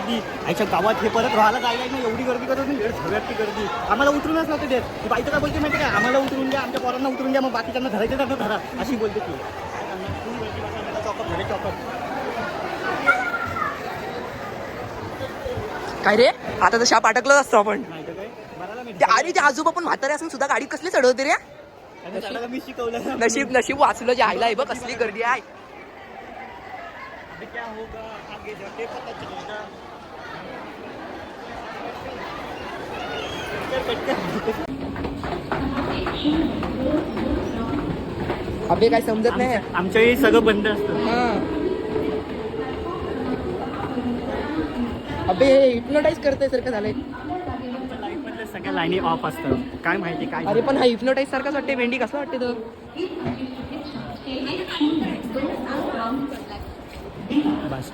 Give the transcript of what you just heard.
गर्दी आईच्या गावात हे परत राहायला जायला ना एवढी गर्दी करत नाही सगळ्यात गर्दी आम्हाला उतरूनच नव्हते देत ती बाईचं काय बोलते माहिती काय आम्हाला उतरून द्या आमच्या पोरांना उतरून द्या मग बाकीच्यांना धरायचं जातो धरा अशी बोलते ती चौकात चौकात काय रे आता तर शाप अटकलंच असतो आपण नाही तर काय मला ते अरे ते आजोबा पण म्हातारे असून सुद्धा गाडी कसली चढवते रे मी शिकवलं नशीब वाचलं जे आईला आहे बघ कसली गर्दी आहे क्या होगा आगे जाके पता चलेगा अबे काय समजत नाही आमच्या वेळी सगळं बंद असतं अबे हिप्नोटाईज करतोय सारखं झालंय लाईफ मधल्या सगळ्या लाईनी ऑफ असतात काय माहिती काय अरे पण हा हिप्नोटाईज सारखाच वाटते भेंडी कसं वाटते तो बस